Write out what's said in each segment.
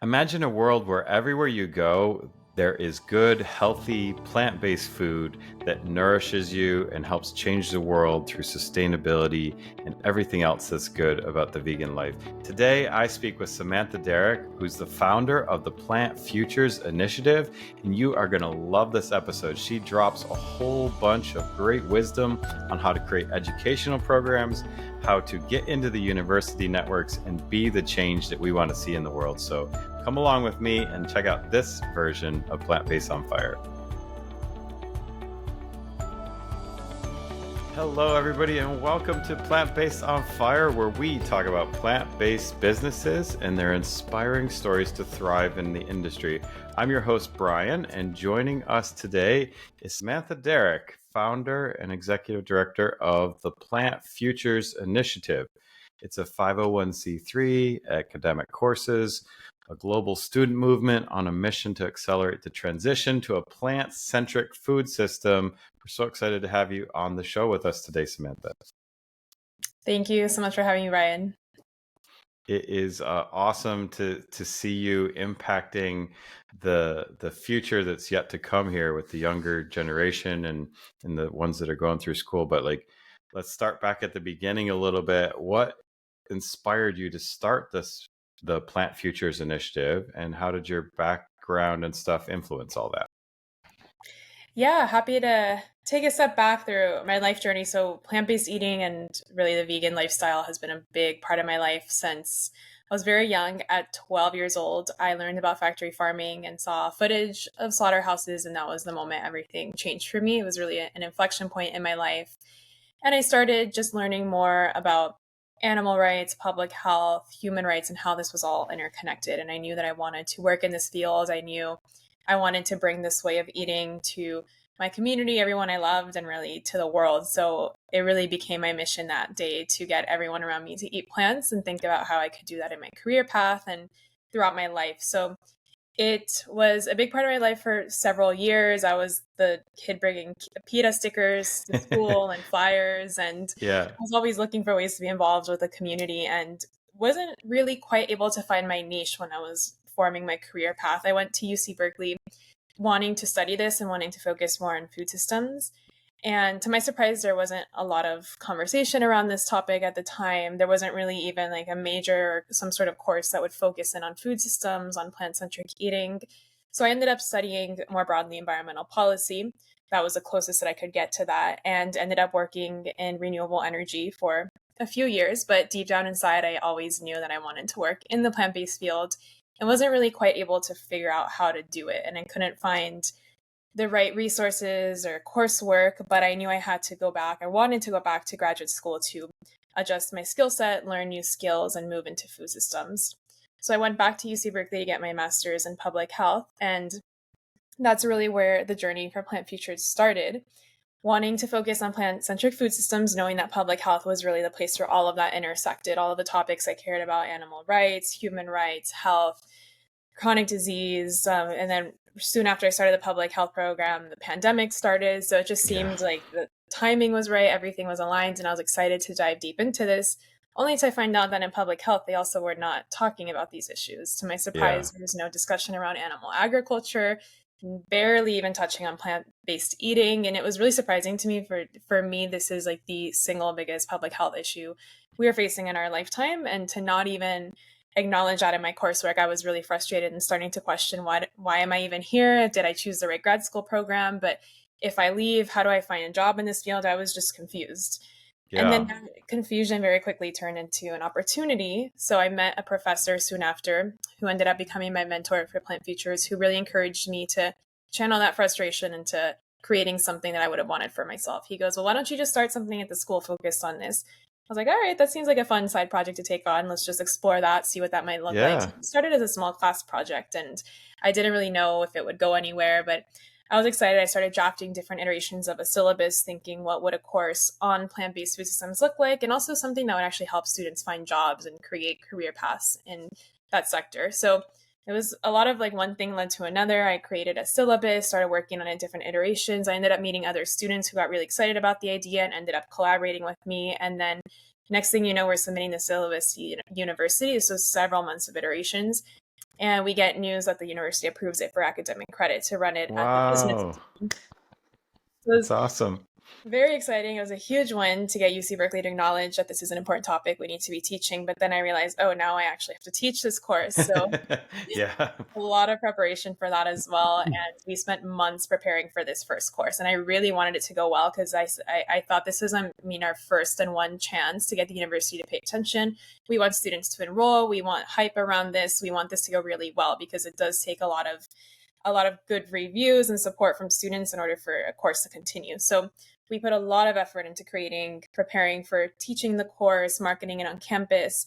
Imagine a world where everywhere you go, there is good, healthy, plant-based food that nourishes you and helps change the world through sustainability and everything else that's good about the vegan life. Today, I speak with Samantha Derrick, who's the founder of the Plant Futures Initiative, and you are going to love this episode. She drops a whole bunch of great wisdom on how to create educational programs, how to get into the university networks, and be the change that we want to see in the world. So come along with me and check out this version of Plant-Based on Fire. Hello, everybody, and welcome to Plant-Based on Fire, where we talk about plant-based businesses and their inspiring stories to thrive in the industry. I'm your host, Brian, and joining us today is Samantha Derrick, founder and executive director of the Plant Futures Initiative. It's a 501c3 academic courses, a global student movement on a mission to accelerate the transition to a plant-centric food system. We're so excited to have you on the show with us today, Samantha. Thank you so much for having me, Ryan. It is awesome to see you impacting the future that's yet to come here with the younger generation and the ones that are going through school. But let's start back at the beginning a little bit. What inspired you to start the Plant Futures Initiative, and how did your background and stuff influence all that? Yeah, happy to take a step back through my life journey. So plant-based eating and really the vegan lifestyle has been a big part of my life since I was very young. At 12 years old, I learned about factory farming and saw footage of slaughterhouses, and that was the moment everything changed for me. It was really an inflection point in my life. And I started just learning more about animal rights, public health, human rights, and how this was all interconnected. And I knew that I wanted to work in this field. I knew I wanted to bring this way of eating to my community, everyone I loved, and really to the world. So it really became my mission that day to get everyone around me to eat plants and think about how I could do that in my career path and throughout my life. So it was a big part of my life for several years. I was the kid bringing PETA stickers to school and flyers, and Yeah. I was always looking for ways to be involved with the community and wasn't really quite able to find my niche when I was forming my career path. I went to UC Berkeley wanting to study this and wanting to focus more on food systems. And to my surprise, there wasn't a lot of conversation around this topic at the time. There wasn't really even like a major or some sort of course that would focus in on food systems, on plant-centric eating. So I ended up studying more broadly environmental policy. That was the closest that I could get to that, and ended up working in renewable energy for a few years. But deep down inside, I always knew that I wanted to work in the plant-based field and wasn't really quite able to figure out how to do it. And I couldn't find the right resources or coursework, but I knew I had to go back. I wanted to go back to graduate school to adjust my skill set, learn new skills, and move into food systems. So I went back to UC Berkeley to get my master's in public health. And that's really where the journey for Plant Futures started. Wanting to focus on plant-centric food systems, knowing that public health was really the place where all of that intersected, all of the topics I cared about: animal rights, human rights, health, chronic disease. And then soon after I started the public health program, the pandemic started. So it just seemed like the timing was right. Everything was aligned. And I was excited to dive deep into this, only to find out that in public health, they also were not talking about these issues. To my surprise, there was no discussion around animal agriculture, barely even touching on plant-based eating. And it was really surprising to me. For me, this is like the single biggest public health issue we are facing in our lifetime. And to not even acknowledge that in my coursework, I was really frustrated and starting to question why am I even here? Did I choose the right grad school program? But if I leave, how do I find a job in this field? I was just confused. And then that confusion very quickly turned into an opportunity. So I met a professor soon after who ended up becoming my mentor for Plant Futures, who really encouraged me to channel that frustration into creating something that I would have wanted for myself. He goes, well, why don't you just start something at the school focused on this? I was like, all right, that seems like a fun side project to take on. Let's just explore that, see what that might look like. So it started as a small class project, and I didn't really know if it would go anywhere, but I was excited. I started drafting different iterations of a syllabus, thinking what would a course on plant-based food systems look like, and also something that would actually help students find jobs and create career paths in that sector. So it was a lot of like one thing led to another. I created a syllabus, started working on it, different iterations. I ended up meeting other students who got really excited about the idea and ended up collaborating with me. And then next thing you know, we're submitting the syllabus to university. So several months of iterations. and we get news that the university approves it for academic credit to run it at the business Wow. team. So it That's was awesome. very exciting. It was a huge win to get UC Berkeley to acknowledge that this is an important topic we need to be teaching. But then I realized, oh, now I actually have to teach this course. So Yeah. a lot of preparation for that as well. And we spent months preparing for this first course. And I really wanted it to go well because I thought this was, our first and one chance to get the university to pay attention. We want students to enroll. We want hype around this. We want this to go really well because it does take a lot of good reviews and support from students in order for a course to continue. So we put a lot of effort into preparing for teaching the course, marketing it on campus.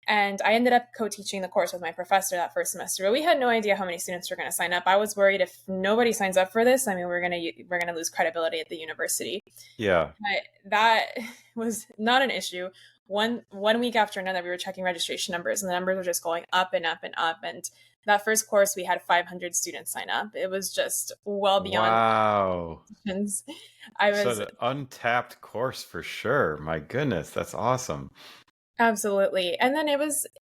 And I ended up co-teaching the course with my professor that first semester. But we had no idea how many students were going to sign up. I was worried if nobody signs up for this, we're going to lose credibility at the university. Yeah. But that was not an issue. One week after another, we were checking registration numbers, and the numbers were just going up and up and up. And that first course, we had 500 students sign up. It was just well beyond Wow. expectations. I So was the untapped course for sure. My goodness, that's awesome. Absolutely. And then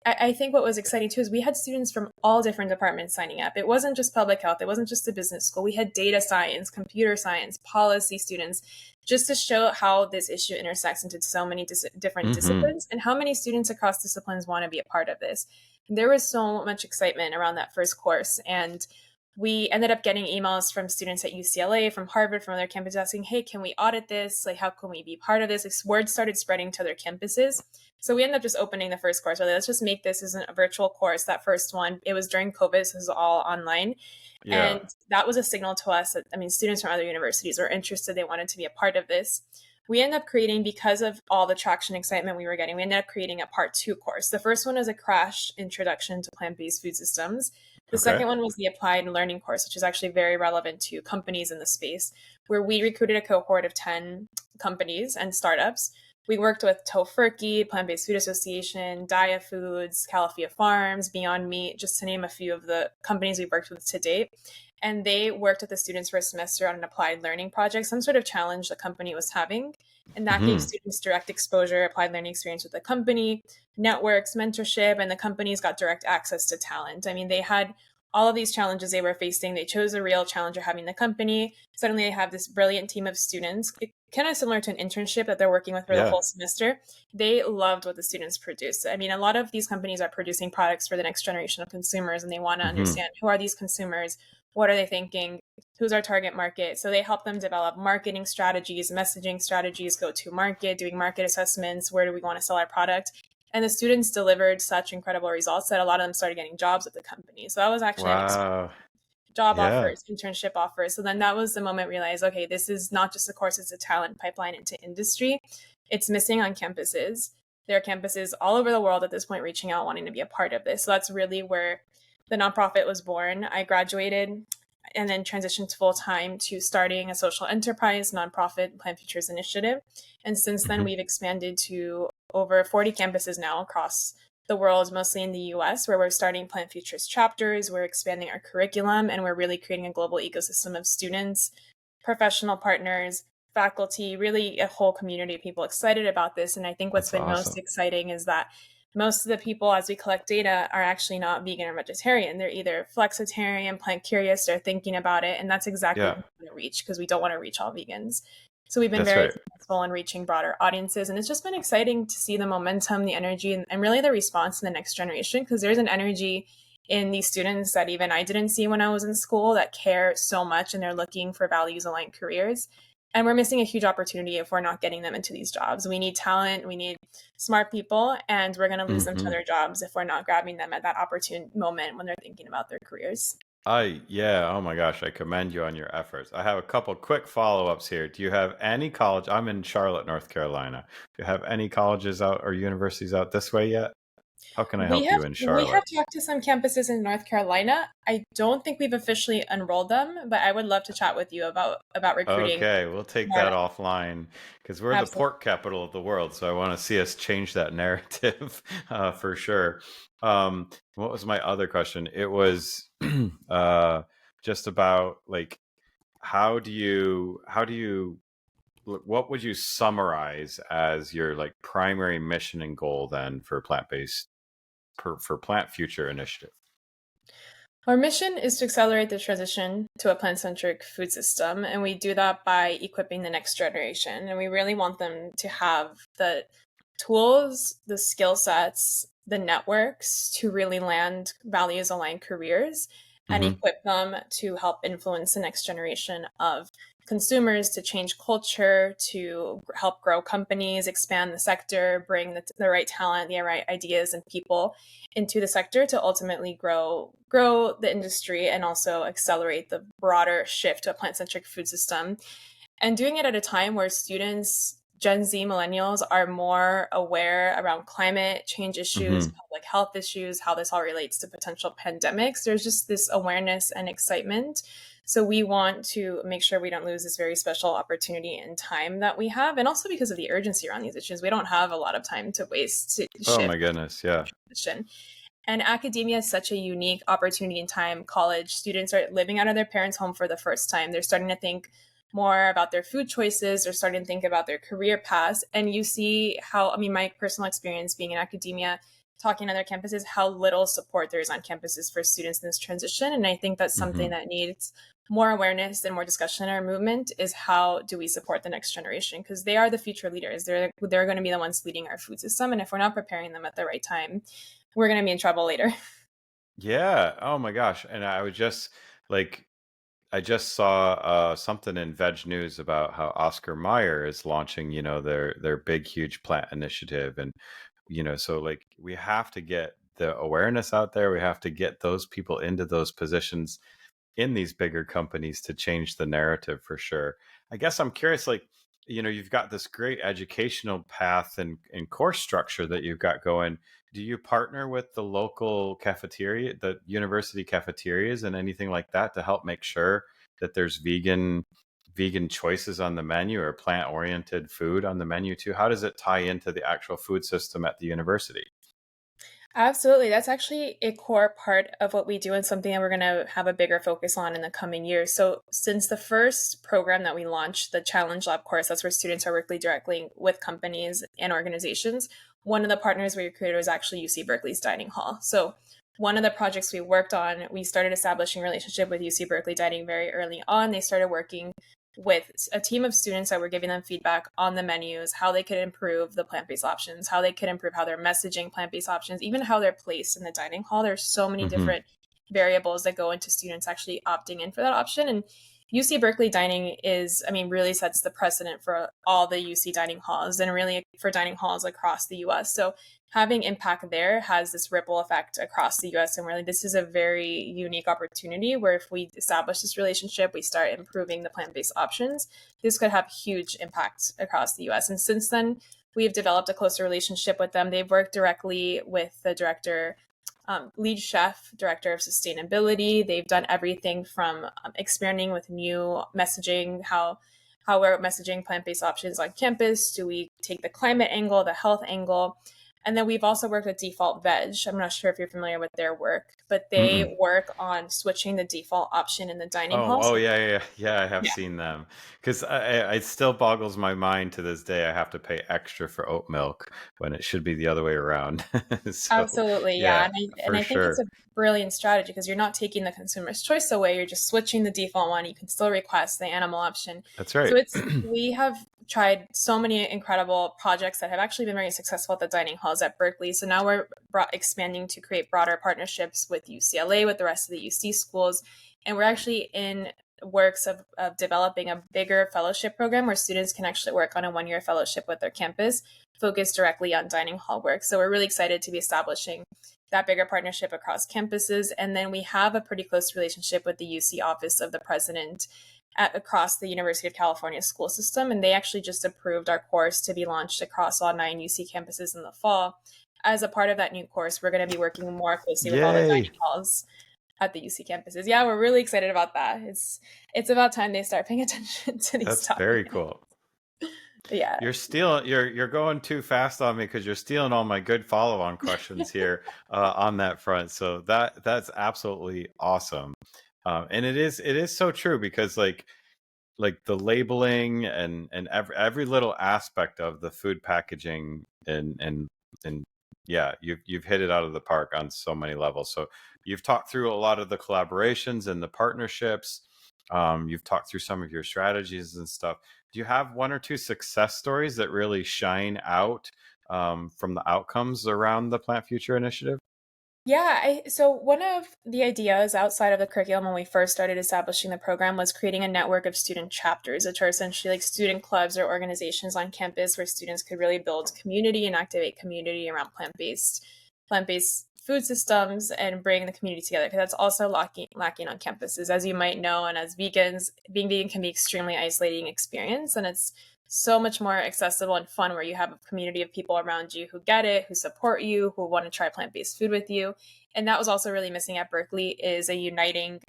I think what was exciting too is we had students from all different departments signing up. It wasn't just public health, it wasn't just a business school. We had data science, computer science, policy students, just to show how this issue intersects into so many different Hmm. disciplines and how many students across disciplines want to be a part of this. There was so much excitement around that first course. And we ended up getting emails from students at UCLA, from Harvard, from other campuses asking, hey, can we audit this? Like, how can we be part of this? Like, word started spreading to other campuses. So we ended up just opening the first course. Really, let's just make this as a virtual course. That first one, it was during COVID, so it was all online. Yeah. And that was a signal to us that, students from other universities were interested. They wanted to be a part of this. We ended up creating, because of all the traction excitement we were getting, we ended up creating a part 2 course. The first one was a crash introduction to plant-based food systems. The Okay. second one was the applied learning course, which is actually very relevant to companies in the space, where we recruited a cohort of 10 companies and startups. We worked with Tofurkey, Plant-Based Food Association, Dia Foods, Califia Farms, Beyond Meat, just to name a few of the companies we've worked with to date. And they worked with the students for a semester on an applied learning project, some sort of challenge the company was having. And that gave Hmm. students direct exposure, applied learning experience with the company, networks, mentorship, and the companies got direct access to talent. They had all of these challenges they were facing. They chose a real challenger having the company. Suddenly they have this brilliant team of students, kind of similar to an internship that they're working with for the Yeah. whole semester. They loved what the students produced. A lot of these companies are producing products for the next generation of consumers, and they want to Hmm. understand, who are these consumers? What are they thinking? Who's our target market? So they help them develop marketing strategies, messaging strategies, go to market, doing market assessments. Where do we want to sell our product? And the students delivered such incredible results that a lot of them started getting jobs at the company. So that was actually unexpected. Wow. Job Yeah. offers, internship offers. So then that was the moment we realized, okay, this is not just a course, it's a talent pipeline into industry. It's missing on campuses. There are campuses all over the world at this point reaching out, wanting to be a part of this. So that's really where the nonprofit was born. I graduated and then transitioned full time to starting a social enterprise nonprofit, Plant Futures Initiative. And since then, Hmm. we've expanded to over 40 campuses now across the world, mostly in the US, where we're starting Plant Futures chapters, we're expanding our curriculum, and we're really creating a global ecosystem of students, professional partners, faculty, really a whole community of people excited about this. And I think what's That's been most awesome. exciting is that most of the people, as we collect data, are actually not vegan or vegetarian. They're either flexitarian, plant curious, they're thinking about it. And that's exactly Yeah. who we want to reach, because we don't want to reach all vegans. So we've been That's very right. successful in reaching broader audiences. And it's just been exciting to see the momentum, the energy, and really the response in the next generation, because there's an energy in these students that even I didn't see when I was in school, that care so much and they're looking for values aligned careers. And we're missing a huge opportunity if we're not getting them into these jobs. We need talent, we need smart people, and we're going to lose them to Hmm. other jobs if we're not grabbing them at that opportune moment when they're thinking about their careers. Yeah, oh my gosh, I commend you on your efforts. I have a couple quick follow-ups here. Do you have any college? I'm in Charlotte, North Carolina. Do you have any colleges out or universities out this way yet? How can I We help have you in we have Charlotte? talked to some campuses in North Carolina. I don't think we've officially enrolled them, but I would love to chat with you about recruiting. Okay, we'll take More. that offline because we're the Absolutely. pork capital of the world. So I want to see us change that narrative for sure. What was my other question? It was uh, just about like how do you what would you summarize as your like primary mission and goal then for plant-based for Plant Future Initiative? Our mission is to accelerate the transition to a plant-centric food system, and we do that by equipping the next generation. And we really want them to have the tools, the skill sets, the networks to really land values-aligned careers and Hmm. equip them to help influence the next generation of consumers, to change culture, to help grow companies, expand the sector, bring the right talent, the right ideas and people into the sector to ultimately grow the industry and also accelerate the broader shift to a plant-centric food system, and doing it at a time where students, Gen Z millennials, are more aware around climate change issues, Hmm. public health issues, how this all relates to potential pandemics. There's just this awareness and excitement. So we want to make sure we don't lose this very special opportunity and time that we have. And also because of the urgency around these issues, we don't have a lot of time to waste to Oh shift my goodness, yeah. transition. And academia is such a unique opportunity in time. College students are living out of their parents' home for the first time. They're starting to think more about their food choices. They're starting to think about their career paths. And you see how, I mean, my personal experience being in academia, talking to other campuses, how little support there is on campuses for students in this transition. And I think that's something Hmm. that needs more awareness and more discussion in our movement, is how do we support the next generation? Because they are the future leaders. They're going to be the ones leading our food system. And if we're not preparing them at the right time, we're going to be in trouble later. Yeah. Oh my gosh. And I was just like, I just saw something in Veg News about how Oscar Mayer is launching, their big, huge plant initiative, and so like we have to get the awareness out there. We have to get those people into those positions in these bigger companies to change the narrative for sure. I guess I'm curious, like, you've got this great educational path and course structure that you've got going. Do you partner with the local cafeteria, the university cafeterias and anything like that to help make sure that there's vegan choices on the menu or plant oriented food on the menu too? How does it tie into the actual food system at the university? Absolutely. That's actually a core part of what we do and something that we're going to have a bigger focus on in the coming years. So, since the first program that we launched, the Challenge Lab course, that's where students are working directly with companies and organizations. One of the partners we recruited was actually UC Berkeley's dining hall. So, one of the projects we worked on, we started establishing a relationship with UC Berkeley Dining very early on. They started working with a team of students that were giving them feedback on the menus, how they could improve the plant-based options, how they could improve how they're messaging plant-based options, even how they're placed in the dining hall. There's so many Hmm. different variables that go into students actually opting in for that option. And UC Berkeley dining is, I mean, really sets the precedent for all the UC dining halls and really for dining halls across the US. So having impact there has this ripple effect across the US. And really, this is a very unique opportunity where if we establish this relationship, we start improving the plant based options, this could have huge impact across the US. And since then, we've developed a closer relationship with them. They've worked directly with the director, lead chef, director of sustainability. They've done everything from experimenting with new messaging, how we're messaging plant-based options on campus. Do we take the climate angle, the health angle? And then we've also worked with Default Veg. I'm not sure if you're familiar with their work, but Mm-mm. they work on switching the default option in the dining Oh, hall. oh So, yeah, yeah, yeah. I have yeah, seen them because it still boggles my mind to this day. I have to pay extra for oat milk when it should be the other way around. So, absolutely. Yeah. yeah, And for I think it's sure. a brilliant strategy because you're not taking the consumer's choice away. You're just switching the default one. You can still request the animal option. That's So right. we have tried so many incredible projects that have actually been very successful at the dining halls at Berkeley. So now we're expanding to create broader partnerships with UCLA, with the rest of the UC schools. And we're actually in works of developing a bigger fellowship program where students can actually work on a 1 year fellowship with their campus focused directly on dining hall work. So we're really excited to be establishing that bigger partnership across campuses. And then we have a pretty close relationship with the UC Office of the President across the University of California school system. And they actually just approved our course to be launched across all 9 UC campuses in the fall. As a part of that new course, we're going to be working more closely with all the Yay. dining halls at the UC campuses. Yeah, we're really excited about that. It's about time they start paying attention to these That's very topics. cool. Yeah. You're going too fast on me because you're stealing all my good follow-on questions here on that front. So that's absolutely awesome. And it is so true because like the labeling and every little aspect of the food packaging and yeah, you've hit it out of the park on so many levels. So you've talked through a lot of the collaborations and the partnerships. You've talked through some of your strategies and stuff. Do you have one or two success stories that really shine out from the outcomes around the Plant Future Initiative? Yeah, so one of the ideas outside of the curriculum when we first started establishing the program was creating a network of student chapters, which are essentially like student clubs or organizations on campus where students could really build community and activate community around plant-based food systems and bring the community together, because that's also lacking on campuses. As you might know, and as vegans, being vegan can be extremely isolating experience, and it's so much more accessible and fun where you have a community of people around you who get it, who support you, who want to try plant-based food with you. And that was also really missing at Berkeley, is a uniting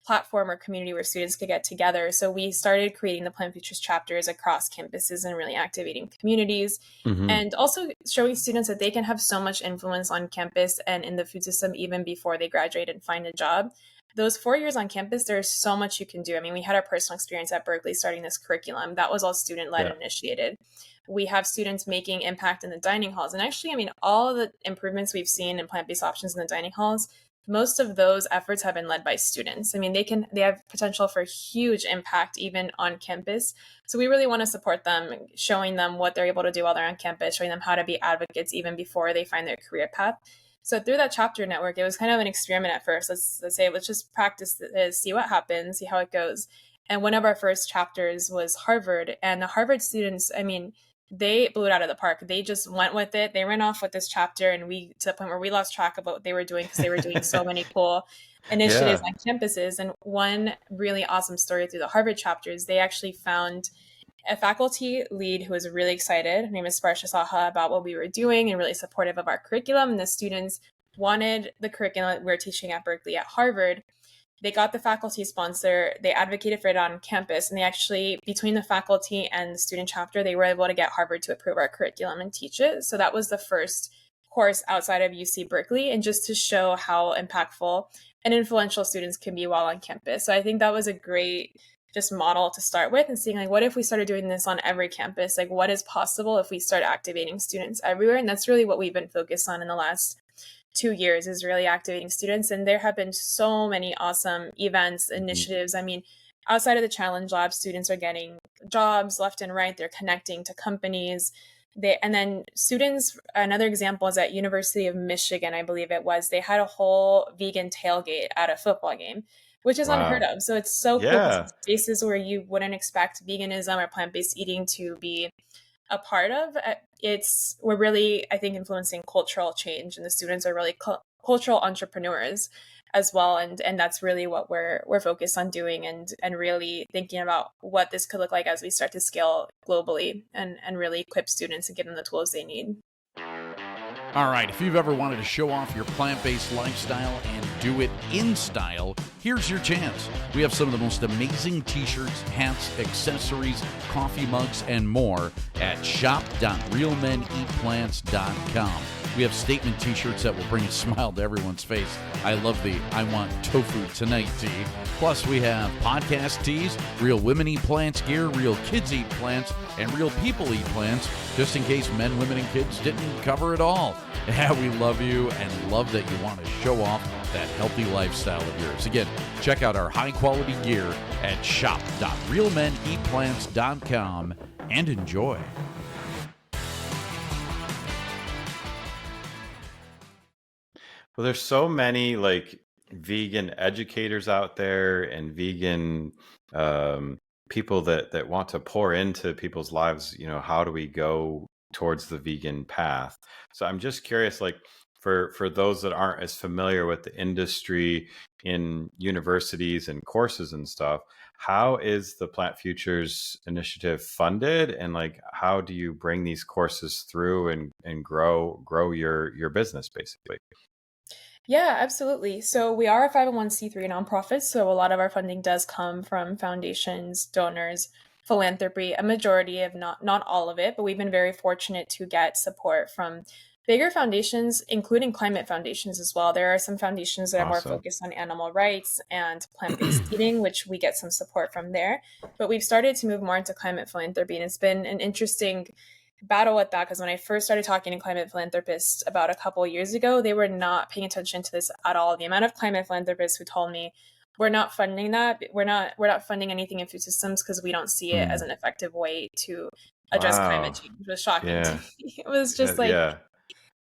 platform or community where students could get together. So we started creating the Plant Futures chapters across campuses and really activating communities, Mm-hmm. and also showing students that they can have so much influence on campus and in the food system even before they graduate and find a job. Those 4 years on campus, there's so much you can do. I mean, we had our personal experience at Berkeley starting this curriculum. That was all student-led Yeah. and initiated. We have students making impact in the dining halls. And actually, I mean, all of the improvements we've seen in plant-based options in the dining halls, most of those efforts have been led by students. I mean, they have potential for huge impact even on campus. So we really want to support them, showing them what they're able to do while they're on campus, showing them how to be advocates even before they find their career path. So through that chapter network, it was kind of an experiment at first. Let's just practice this, see what happens, see how it goes. And one of our first chapters was Harvard, and the Harvard students, I mean, they blew it out of the park. They just went with it. They ran off with this chapter, and we, to the point where we lost track of what they were doing, because they were doing so many cool initiatives Yeah. on campuses. And one really awesome story through the Harvard chapters, they actually found a faculty lead who was really excited. Her name is Sparsha Saha, about what we were doing and really supportive of our curriculum. And the students wanted the curriculum that we were teaching at Berkeley at Harvard. They got the faculty sponsor, they advocated for it on campus, and they actually, between the faculty and the student chapter, they were able to get Harvard to approve our curriculum and teach it. So that was the first course outside of UC Berkeley, and just to show how impactful and influential students can be while on campus. So I think that was a great just model to start with, and seeing like, what if we started doing this on every campus? Like, what is possible if we start activating students everywhere? And that's really what we've been focused on in the last 2 years, is really activating students. And there have been so many awesome events, initiatives. I mean, outside of the Challenge Lab, students are getting jobs left and right. They're connecting to companies. And then students, another example is at University of Michigan, I believe it was, they had a whole vegan tailgate at a football game, which is unheard Wow. of. So it's so cool to see Yeah. spaces where you wouldn't expect veganism or plant-based eating to be a part of. We're really, I think, influencing cultural change, and the students are really cultural entrepreneurs as well, and that's really what we're focused on doing, and really thinking about what this could look like as we start to scale globally, and really equip students and give them the tools they need. All right, if you've ever wanted to show off your plant-based lifestyle and do it in style, here's your chance. We have some of the most amazing t-shirts, hats, accessories, coffee mugs, and more at shop.realmeneatplants.com. We have statement t-shirts that will bring a smile to everyone's face. I love the I want tofu tonight tee. Plus, we have podcast tees, Real Women Eat Plants gear, Real Kids Eat Plants, and Real People Eat Plants, just in case men, women, and kids didn't cover it all. Yeah, we love you and love that you want to show off that healthy lifestyle of yours. Again, check out our high-quality gear at shop.realmeneatplants.com and enjoy. Well, there's so many like vegan educators out there and vegan people that want to pour into people's lives. How do we go towards the vegan path? So I'm just curious, like for those that aren't as familiar with the industry in universities and courses and stuff, how is the Plant Futures initiative funded, and like how do you bring these courses through and grow your business basically? Yeah, absolutely. So we are a 501c3 nonprofit, so a lot of our funding does come from foundations, donors, philanthropy, a majority of, not all of it, but we've been very fortunate to get support from bigger foundations, including climate foundations as well. There are some foundations that are more Awesome. focused on animal rights and plant-based eating, which we get some support from there. But we've started to move more into climate philanthropy, and it's been an interesting battle with that, because when I first started talking to climate philanthropists about a couple of years ago, they were not paying attention to this at all. The amount of climate philanthropists who told me, we're not funding that. We're not funding anything in food systems because we don't see it as an effective way to address climate Wow. change, was shocking to Yeah. me. It was just like, Yeah.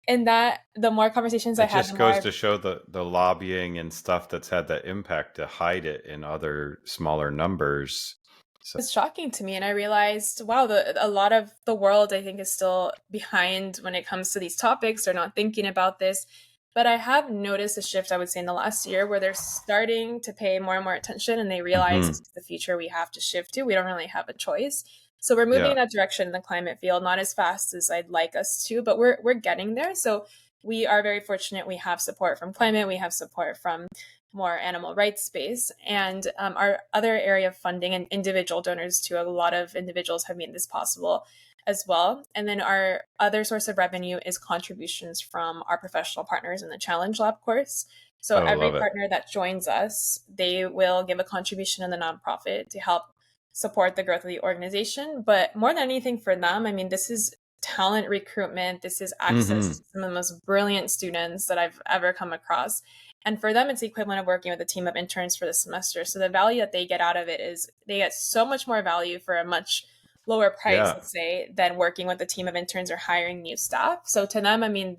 and that the more conversations I It had, the just more goes I to show the lobbying and stuff that's had that impact to hide it in other smaller numbers. So, was shocking to me. And I realized, wow, a lot of the world, I think, is still behind when it comes to these topics. They're not thinking about this. But I have noticed a shift, I would say, in the last year where they're starting to pay more and more attention, and they realize this mhm. is the future we have to shift to. We don't really have a choice. So we're moving in Yeah, that direction in the climate field, not as fast as I'd like us to, but we're getting there. So we are very fortunate. We have support from climate. We have support from more animal rights space, and our other area of funding and individual donors too. A lot of individuals have made this possible as well. And then our other source of revenue is contributions from our professional partners in the Challenge Lab course. So oh, every love it. partner that joins us, they will give a contribution in the nonprofit to help support the growth of the organization. But more than anything for them, I mean, this is talent recruitment. This is access Hmm. to some of the most brilliant students that I've ever come across. And for them, it's the equivalent of working with a team of interns for the semester. So the value that they get out of it is they get so much more value for a much lower price, Yeah, let's say, than working with a team of interns or hiring new staff. So to them, I mean,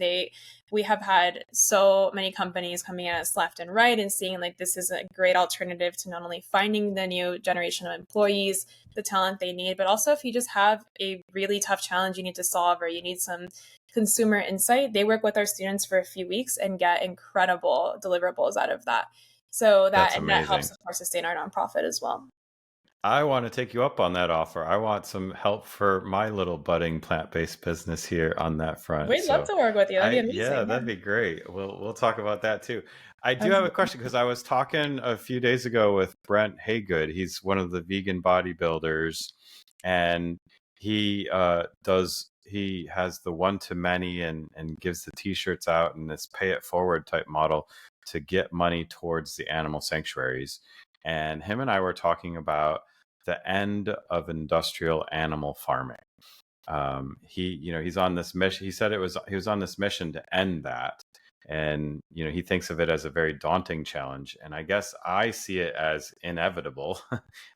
we have had so many companies coming at us left and right and seeing like this is a great alternative to not only finding the new generation of employees, the talent they need, but also if you just have a really tough challenge you need to solve or you need some consumer insight, they work with our students for a few weeks and get incredible deliverables out of that. So that's that helps, amazing. of course, sustain our nonprofit as well. I want to take you up on that offer. I want some help for my little budding plant-based business here on that front. We'd love So, to work with you. That'd be yeah, amazing. that'd be great. We'll talk about that too. I do have a Yeah. question because I was talking a few days ago with Brent Haygood. He's one of the vegan bodybuilders, and he has the one to many and gives the t-shirts out and this pay it forward type model to get money towards the animal sanctuaries. And him and I were talking about the end of industrial animal farming. He's on this mission. He said he was on this mission to end that, and he thinks of it as a very daunting challenge. And I guess I see it as inevitable.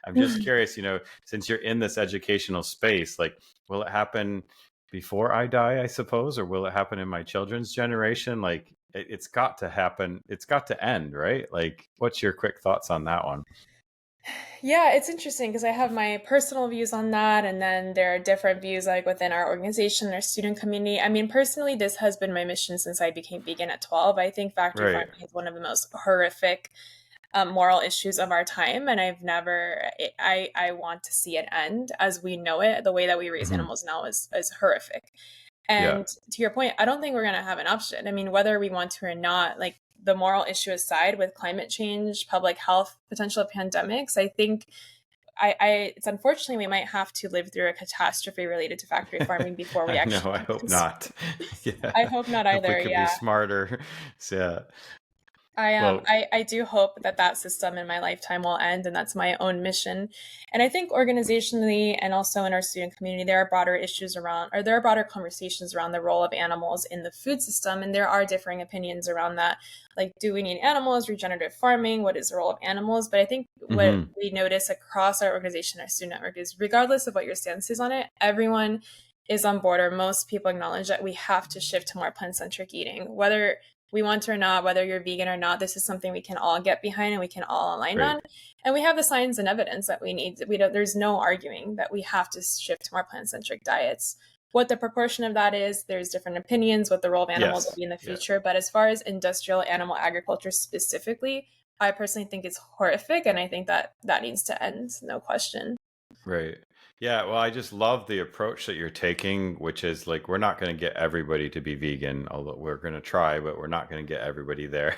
I'm just curious, since you're in this educational space, like, will it happen before I die, I suppose, or will it happen in my children's generation? Like, it's got to happen. It's got to end, right? Like, what's your quick thoughts on that one? Yeah, it's interesting because I have my personal views on that, and then there are different views like within our organization, our student community. I mean, personally, this has been my mission since I became vegan at 12. I think factory Right. farming is one of the most horrific moral issues of our time, and I want to see it end as we know it. The way that we raise Hmm. animals now is horrific. Yeah. And to your point, I don't think we're going to have an option. I mean, whether we want to or not, like the moral issue aside, with climate change, public health, potential pandemics, I think it's unfortunately we might have to live through a catastrophe related to factory farming before we I know. actually I get hope this. not. Yeah. I hope not Hope we either. could be Yeah. smarter. So, yeah. I Well, I do hope that that system in my lifetime will end, and that's my own mission. And I think organizationally and also in our student community, there are broader issues around, or there are broader conversations around the role of animals in the food system, and there are differing opinions around that. Like, do we need animals? Regenerative farming? What is the role of animals? But I think what hmm we notice across our organization, our student network, is regardless of what your stance is on it, everyone is on board, or most people acknowledge that we have to shift to more plant-centric eating, whether we want to or not, whether you're vegan or not. This is something we can all get behind and we can all align great. on. And we have the science and evidence that we need. There's no arguing that we have to shift to more plant-centric diets. What the proportion of that is, there's different opinions, what the role of animals will Yes. be in the Yeah. future. But as far as industrial animal agriculture specifically, I personally think it's horrific. And I think that that needs to end, no question. Right. Yeah. Well, I just love the approach that you're taking, which is like, we're not going to get everybody to be vegan, although we're going to try, but we're not going to get everybody there.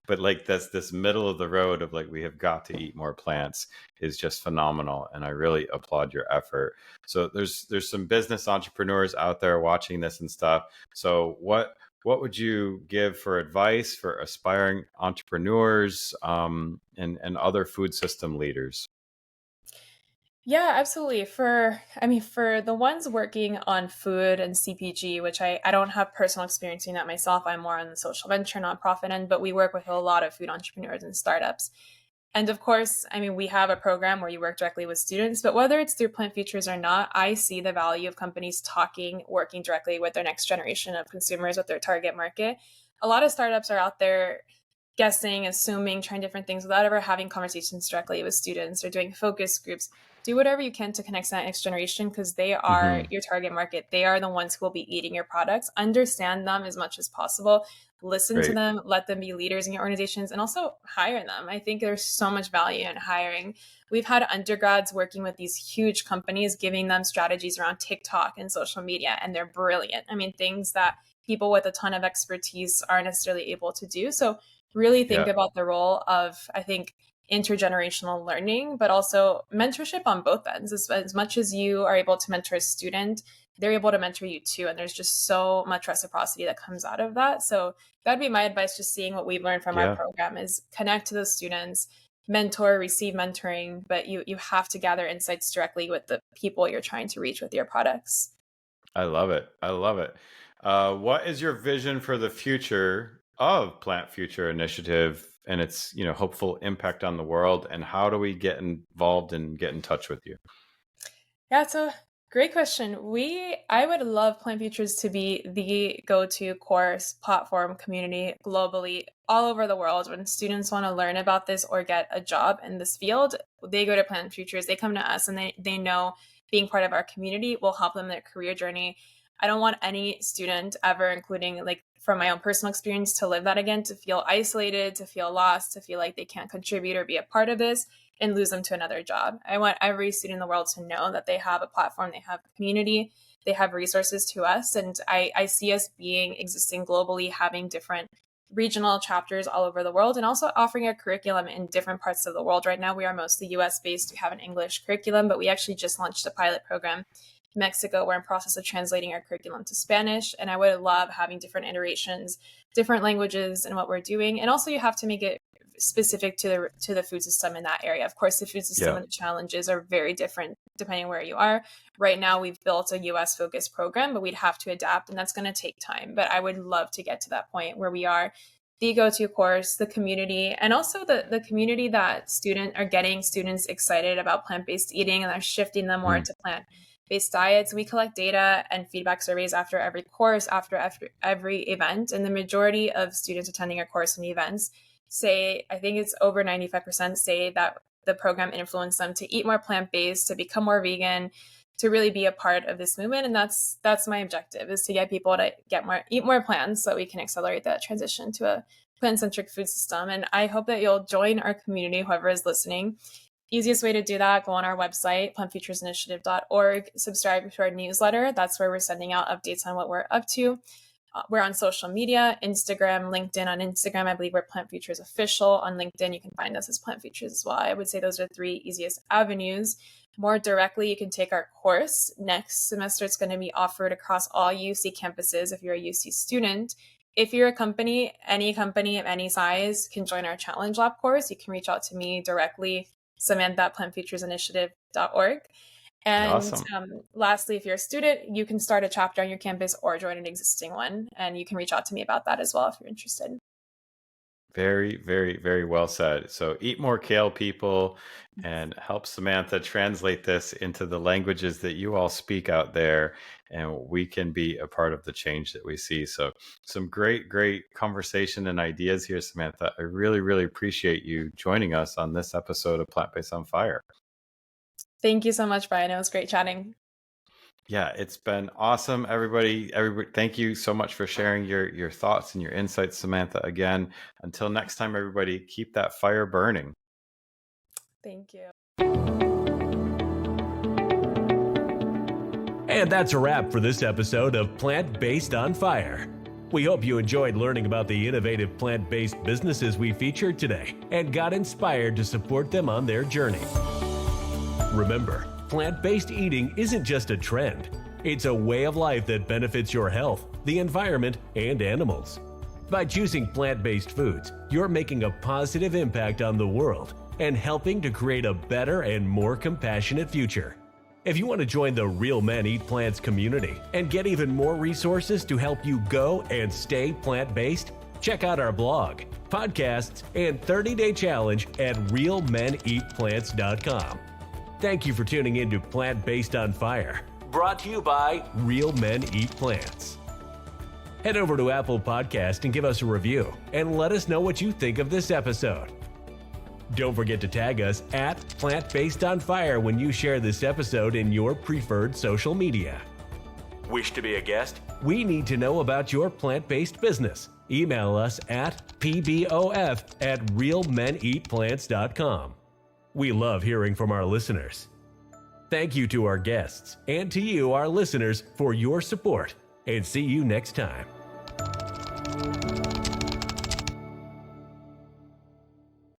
But like, that's this middle of the road of like, we have got to eat more plants is just phenomenal. And I really applaud your effort. So there's some business entrepreneurs out there watching this and stuff. So what would you give for advice for aspiring entrepreneurs and other food system leaders? Yeah, absolutely. For the ones working on food and CPG, which I don't have personal experience in that myself. I'm more on the social venture nonprofit end, but we work with a lot of food entrepreneurs and startups. And of course, we have a program where you work directly with students, but whether it's through Plant Futures or not, I see the value of companies working directly with their next generation of consumers, with their target market. A lot of startups are out there guessing, assuming, trying different things without ever having conversations directly with students or doing focus groups. Do whatever you can to connect to that next generation because they are Hmm. your target market. They are the ones who will be eating your products. Understand them as much as possible. Listen to Great. them, let them be leaders in your organizations, and also hire them. I think there's so much value in hiring. We've had undergrads working with these huge companies, giving them strategies around TikTok and social media, and they're brilliant. Things that people with a ton of expertise aren't necessarily able to do. So really think Yeah. about the role of, I think, intergenerational learning, but also mentorship on both ends. As much as you are able to mentor a student, they're able to mentor you too. And there's just so much reciprocity that comes out of that. So that'd be my advice, just seeing what we've learned from our Yeah. program is connect to those students, mentor, receive mentoring, but you have to gather insights directly with the people you're trying to reach with your products. I love it. I love it. What is your vision for the future of Plant Future Initiative and its, hopeful impact on the world? And how do we get involved and get in touch with you? Yeah, it's a great question. I would love Plant Futures to be the go-to course platform community globally, all over the world. When students want to learn about this or get a job in this field, they go to Plant Futures. They come to us, and they know being part of our community will help them in their career journey. I don't want any student ever, including like from my own personal experience, to live that again, to feel isolated, to feel lost, to feel like they can't contribute or be a part of this and lose them to another job. I want every student in the world to know that they have a platform, they have a community, they have resources to us. And I see us existing globally, having different regional chapters all over the world, and also offering a curriculum in different parts of the world. Right now, we are mostly US based. We have an English curriculum, but we actually just launched a pilot program in Mexico. We're in process of translating our curriculum to Spanish. And I would love having different iterations, different languages in what we're doing. And also you have to make it specific to the food system in that area. Of course, the food system Yeah. and the challenges are very different depending on where you are. Right now, we've built a US focused program, but we'd have to adapt, and that's going to take time. But I would love to get to that point where we are the go-to course, the community, and also the community that are getting students excited about plant-based eating, and are shifting them more Mm. into plant-based diets. We collect data and feedback surveys after every course, after every event, and the majority of students attending our course and events say, I think it's over 95% say that the program influenced them to eat more plant-based, to become more vegan, to really be a part of this movement. And that's my objective, is to get people to eat more plants so we can accelerate that transition to a plant-centric food system. And I hope that you'll join our community, whoever is listening. Easiest way to do that, go on our website, plantfuturesinitiative.org, subscribe to our newsletter. That's where we're sending out updates on what we're up to. We're on social media, Instagram, LinkedIn. On Instagram, I believe we're Plant Futures Official. On LinkedIn, you can find us as Plant Futures as well. I would say those are 3 easiest avenues. More directly, you can take our course. Next semester, it's going to be offered across all UC campuses if you're a UC student. If you're a company, any company of any size can join our Challenge Lab course. You can reach out to me directly, Samantha at plantfuturesinitiative.org. And Awesome. lastly, if you're a student, you can start a chapter on your campus or join an existing one. And you can reach out to me about that as well if you're interested. Very, very, very well said. So eat more kale, people, and help Samantha translate this into the languages that you all speak out there, and we can be a part of the change that we see. So some great, great conversation and ideas here, Samantha. I really, really appreciate you joining us on this episode of Plant Based on Fire. Thank you so much, Brian. It was great chatting. Yeah, it's been awesome, everybody. Thank you so much for sharing your thoughts and your insights, Samantha. Again, until next time, everybody, keep that fire burning. Thank you. And that's a wrap for this episode of Plant Based on Fire. We hope you enjoyed learning about the innovative plant-based businesses we featured today and got inspired to support them on their journey. Remember, plant-based eating isn't just a trend. It's a way of life that benefits your health, the environment, and animals. By choosing plant-based foods, you're making a positive impact on the world and helping to create a better and more compassionate future. If you want to join the Real Men Eat Plants community and get even more resources to help you go and stay plant-based, check out our blog, podcasts, and 30-day challenge at realmeneatplants.com. Thank you for tuning in to Plant Based on Fire, brought to you by Real Men Eat Plants. Head over to Apple Podcast and give us a review, and let us know what you think of this episode. Don't forget to tag us at Plant Based on Fire when you share this episode in your preferred social media. Wish to be a guest? We need to know about your plant-based business. Email us at pbof@realmeneatplants.com. We love hearing from our listeners. Thank you to our guests and to you, our listeners, for your support, and see you next time.